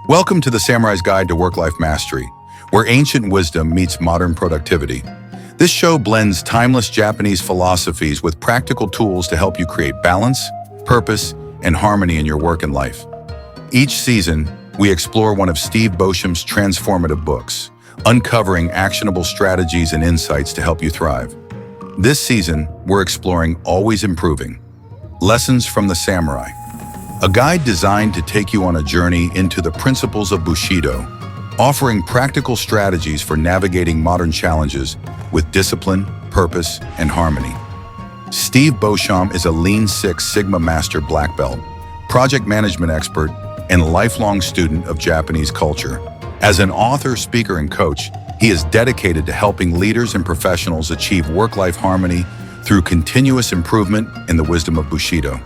Welcome to the Samurai's Guide to Work-Life Mastery, where ancient wisdom meets modern productivity. This show blends timeless Japanese philosophies with practical tools to help you create balance, purpose, and harmony in your work and life. Each season, we explore one of Steve Beauchamp's transformative books, uncovering actionable strategies and insights to help you thrive. This season, we're exploring Always Improving, Lessons from the Samurai, a guide designed to take you on a journey into the principles of Bushido, offering practical strategies for navigating modern challenges with discipline, purpose, and harmony. Steve Beauchamp is a Lean Six Sigma Master Black Belt, project management expert, and lifelong student of Japanese culture. As an author, speaker, and coach, he is dedicated to helping leaders and professionals achieve work-life harmony through continuous improvement in the wisdom of Bushido.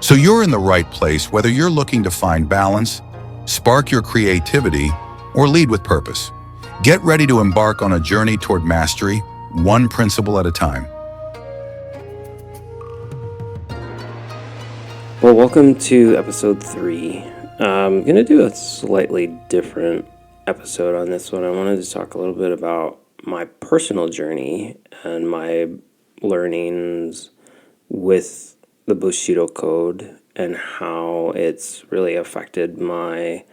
So you're in the right place whether you're looking to find balance, spark your creativity, or lead with purpose. Get ready to embark on a journey toward mastery, one principle at a time. Well, welcome to episode 3. I'm going to do a slightly different episode on this one. I wanted to talk a little bit about my personal journey and my learnings with the Bushido Code and how it's really affected my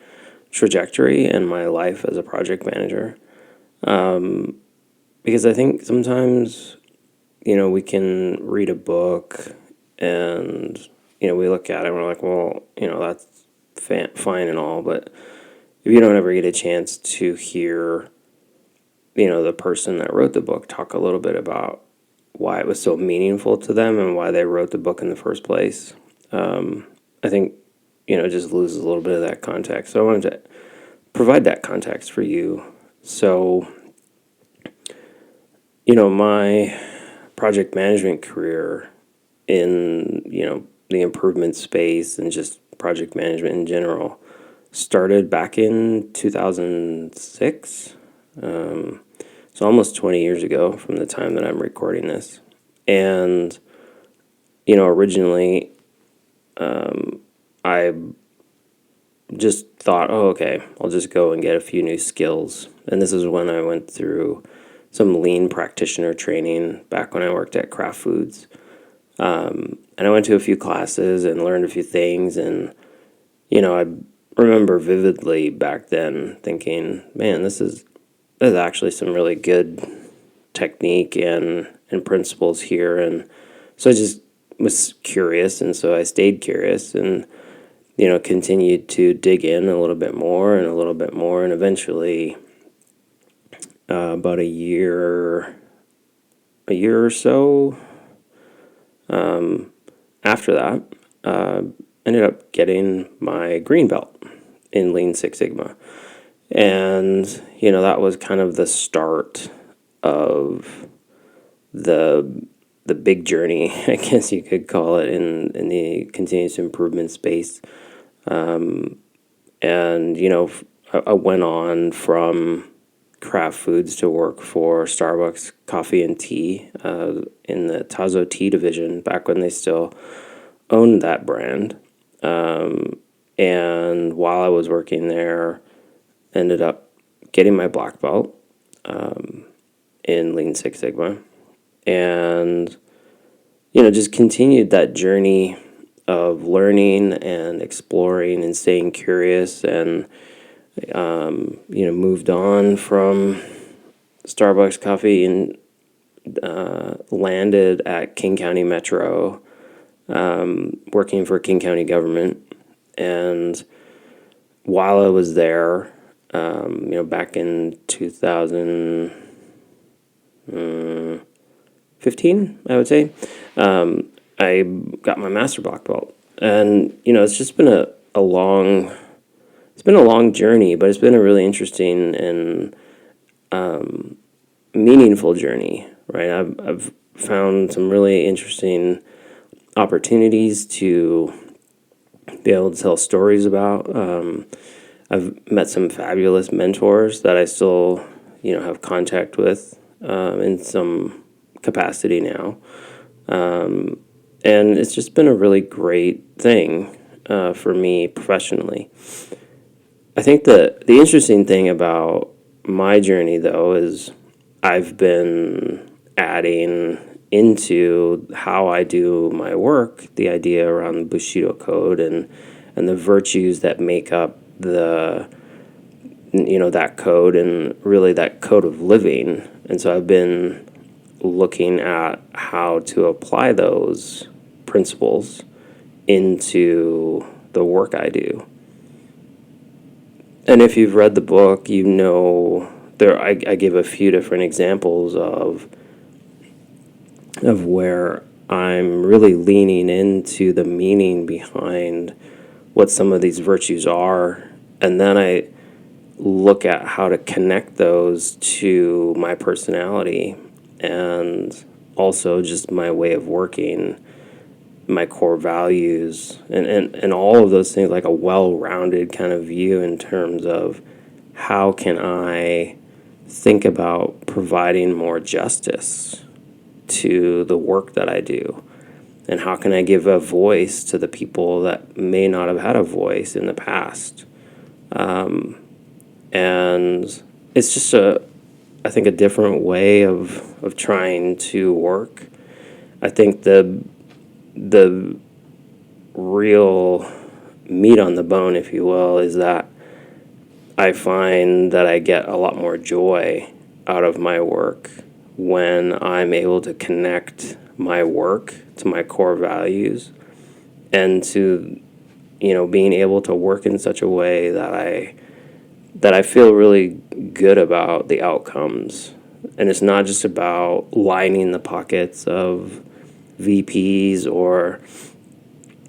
trajectory and my life as a project manager. Because I think sometimes, we can read a book and, we look at it and we're like, well, that's fine and all, but if you don't ever get a chance to hear, the person that wrote the book talk a little bit about why it was so meaningful to them and why they wrote the book in the first place, I think, it just loses a little bit of that context. So I wanted to provide that context for you. So, my project management career in, the improvement space and just project management in general started back in 2006. So almost 20 years ago from the time that I'm recording this. And, originally, I just thought, oh, okay, I'll just go and get a few new skills. And this is when I went through some lean practitioner training back when I worked at Kraft Foods. And I went to a few classes and learned a few things. And, I remember vividly back then thinking, man, there's actually some really good technique and principles here. And so I just was curious. And so I stayed curious and, continued to dig in a little bit more and a little bit more. And eventually, about a year or so after that, ended up getting my green belt in Lean Six Sigma. And, that was kind of the start of the big journey, I guess you could call it, in the continuous improvement space. And, I went on from Kraft Foods to work for Starbucks Coffee and Tea in the Tazo Tea division back when they still owned that brand. And while I was working there, ended up getting my black belt in Lean Six Sigma. And, just continued that journey of learning and exploring and staying curious and, moved on from Starbucks Coffee and landed at King County Metro, working for King County government. And while I was there, back in 2015, I would say, I got my master black belt. And, it's just been a long journey, but it's been a really interesting and meaningful journey, right? I've found some really interesting opportunities to be able to tell stories about. I've met some fabulous mentors that I still, have contact with in some capacity now. And it's just been a really great thing for me professionally. I think the interesting thing about my journey, though, is I've been adding into how I do my work the idea around the Bushido code and the virtues that make up the that code and really that code of living. And so I've been looking at how to apply those principles into the work I do. And if you've read the book, I give a few different examples of where I'm really leaning into the meaning behind what some of these virtues are, and then I look at how to connect those to my personality and also just my way of working, my core values, and all of those things, like a well-rounded kind of view in terms of how can I think about providing more justice to the work that I do, and how can I give a voice to the people that may not have had a voice in the past. And it's just I think a different way of trying to work. I think the real meat on the bone, if you will, is that I find that I get a lot more joy out of my work when I'm able to connect my work to my core values, and to being able to work in such a way that I feel really good about the outcomes. And it's not just about lining the pockets of VPs or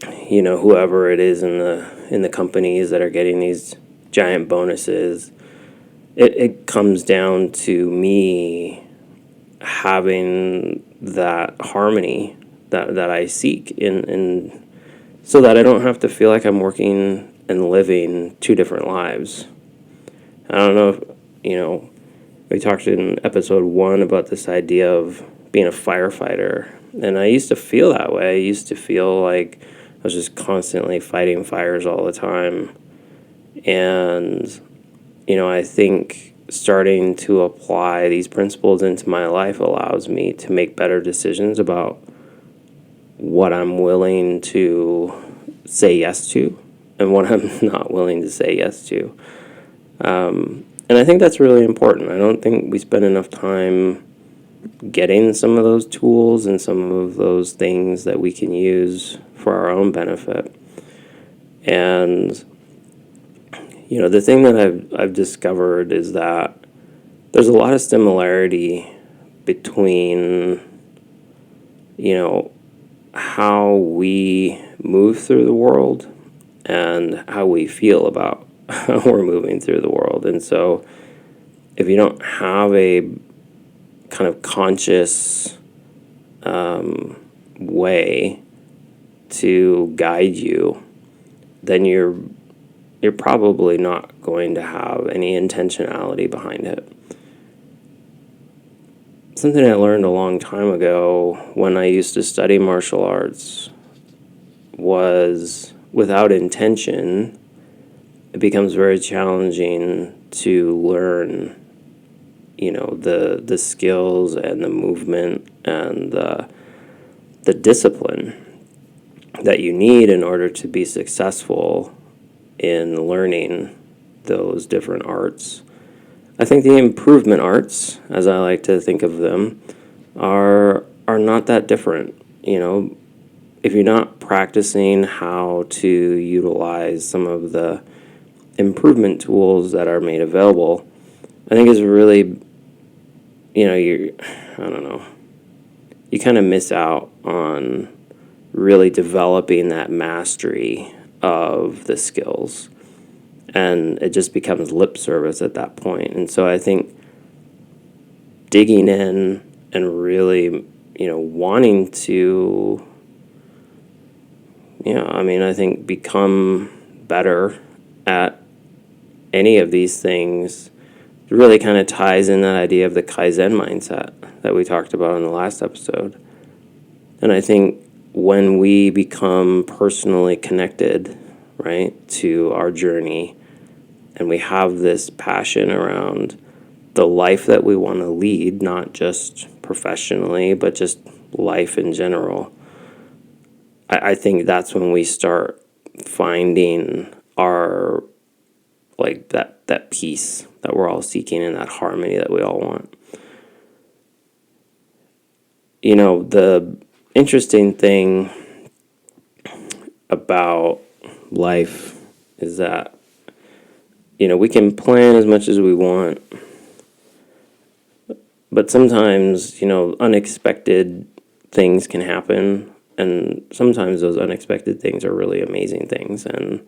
whoever it is in the companies that are getting these giant bonuses. It comes down to me having that harmony that I seek in so that I don't have to feel like I'm working and living two different lives. I don't know if, we talked in episode 1 about this idea of being a firefighter. And I used to feel that way. I used to feel like I was just constantly fighting fires all the time. And, I think starting to apply these principles into my life allows me to make better decisions about what I'm willing to say yes to and what I'm not willing to say yes to. And I think that's really important. I don't think we spend enough time getting some of those tools and some of those things that we can use for our own benefit. And the thing that I've discovered is that there's a lot of similarity between how we move through the world and how we feel about how we're moving through the world. And so if you don't have a kind of conscious way to guide you, then you're probably not going to have any intentionality behind it. Something I learned a long time ago when I used to study martial arts was, without intention, it becomes very challenging to learn, the skills and the movement and the discipline that you need in order to be successful in learning those different arts. I think the improvement arts, as I like to think of them, are not that different. If you're not practicing how to utilize some of the improvement tools that are made available, I think it's really, I don't know, you kind of miss out on really developing that mastery of the skills. And it just becomes lip service at that point. And so I think digging in and really, wanting to, I think become better at any of these things really kind of ties in that idea of the Kaizen mindset that we talked about in the last episode. And I think when we become personally connected, right, to our journey and we have this passion around the life that we want to lead, not just professionally, but just life in general, I think that's when we start finding our, like, that peace that we're all seeking and that harmony that we all want. You know, the interesting thing about life is that, you know, we can plan as much as we want, but sometimes, you know, unexpected things can happen, and sometimes those unexpected things are really amazing things. And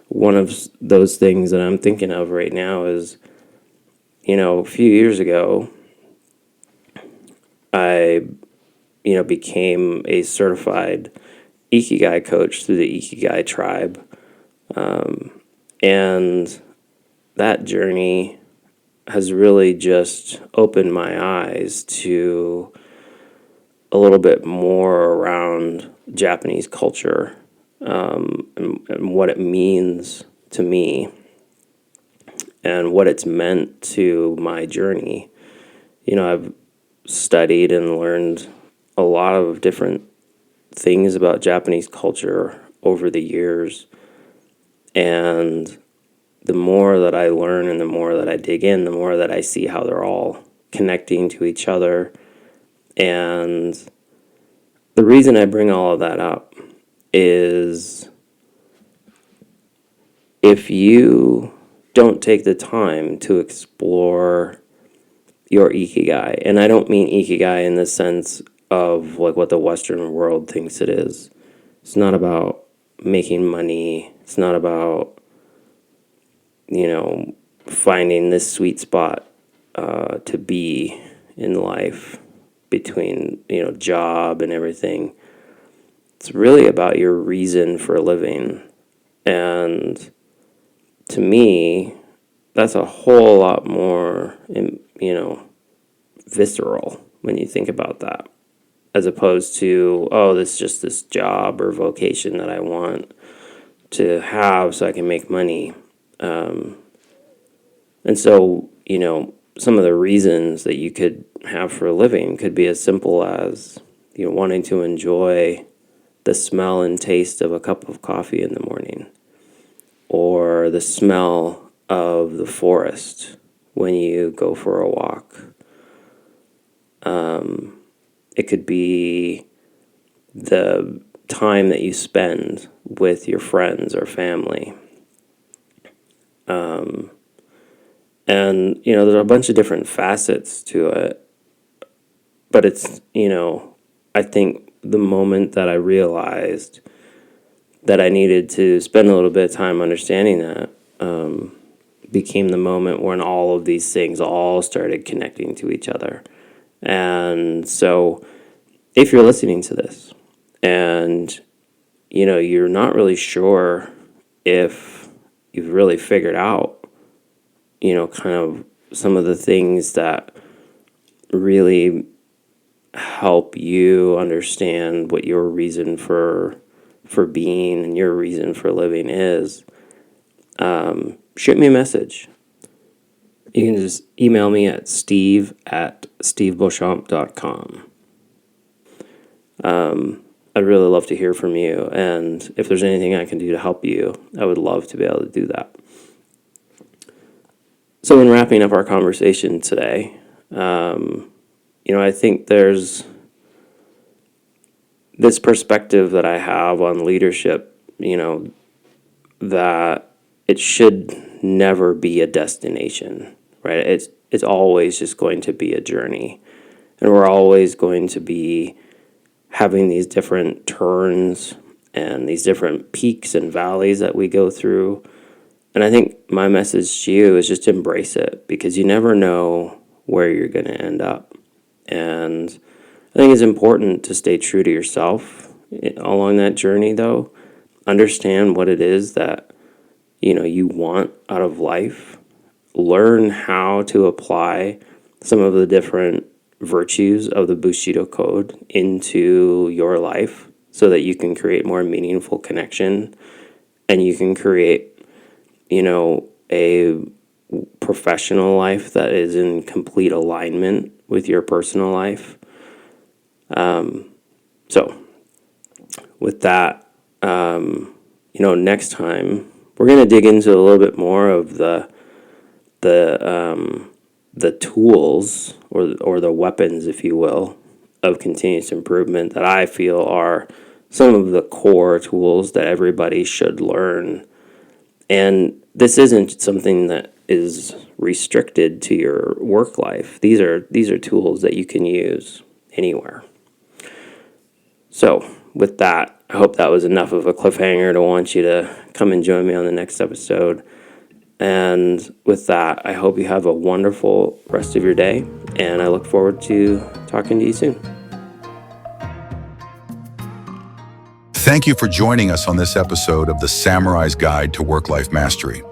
one of those things that I'm thinking of right now is, you know, a few years ago, I, you know, became a certified Ikigai coach through the Ikigai Tribe. And that journey has really just opened my eyes to a little bit more around Japanese culture, and what it means to me and what it's meant to my journey. You know, I've studied and learned a lot of different things about Japanese culture over the years. And the more that I learn and the more that I dig in, the more that I see how they're all connecting to each other. And the reason I bring all of that up is if you don't take the time to explore your ikigai, and I don't mean ikigai in the sense of like what the Western world thinks it is. It's not about making money. It's not about, you know, finding this sweet spot to be in life between, you know, job and everything. It's really about your reason for living. And to me, that's a whole lot more, you know, visceral when you think about that, as opposed to, oh, this is just this job or vocation that I want to have so I can make money. And so, you know, some of the reasons that you could have for a living could be as simple as, you know, wanting to enjoy the smell and taste of a cup of coffee in the morning, or the smell of the forest when you go for a walk. It could be the time that you spend with your friends or family. And, you know, there's a bunch of different facets to it. But it's, you know, I think the moment that I realized that I needed to spend a little bit of time understanding that became the moment when all of these things all started connecting to each other. And so if you're listening to this and, you know, you're not really sure if you've really figured out, you know, kind of some of the things that really help you understand what your reason for being and your reason for living is, shoot me a message. You can just email me at steve@stevebeauchamp.com. I'd really love to hear from you, and if there's anything I can do to help you, I would love to be able to do that. So in wrapping up our conversation today, you know, I think there's this perspective that I have on leadership, you know, that it should never be a destination, right? It's always just going to be a journey. And we're always going to be having these different turns and these different peaks and valleys that we go through. And I think my message to you is just embrace it, because you never know where you're going to end up. And I think it's important to stay true to yourself along that journey, though. Understand what it is that, you know, you want out of life. Learn how to apply some of the different virtues of the Bushido Code into your life so that you can create more meaningful connection, and you can create, you know, a professional life that is in complete alignment with your personal life. So with that, next time we're going to dig into a little bit more of the tools or the weapons, if you will, of continuous improvement that I feel are some of the core tools that everybody should learn. And this isn't something that is restricted to your work life. These are tools that you can use anywhere. So with that, I hope that was enough of a cliffhanger to want you to come and join me on the next episode. And with that, I hope you have a wonderful rest of your day, and I look forward to talking to you soon. Thank you for joining us on this episode of the Samurai's Guide to Work-Life Mastery.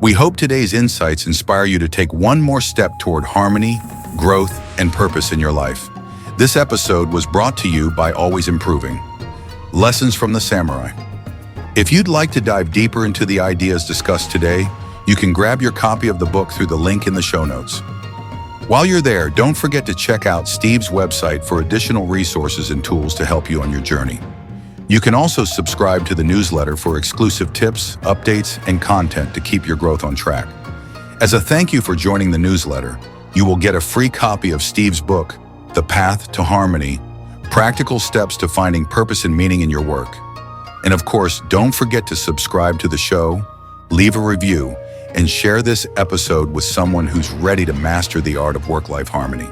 We hope today's insights inspire you to take one more step toward harmony, growth, and purpose in your life. This episode was brought to you by Always Improving, Lessons from the Samurai. If you'd like to dive deeper into the ideas discussed today, you can grab your copy of the book through the link in the show notes. While you're there, don't forget to check out Steve's website for additional resources and tools to help you on your journey. You can also subscribe to the newsletter for exclusive tips, updates, and content to keep your growth on track. As a thank you for joining the newsletter, you will get a free copy of Steve's book, The Path to Harmony, Practical Steps to Finding Purpose and Meaning in Your Work. And of course, don't forget to subscribe to the show, leave a review, and share this episode with someone who's ready to master the art of work-life harmony.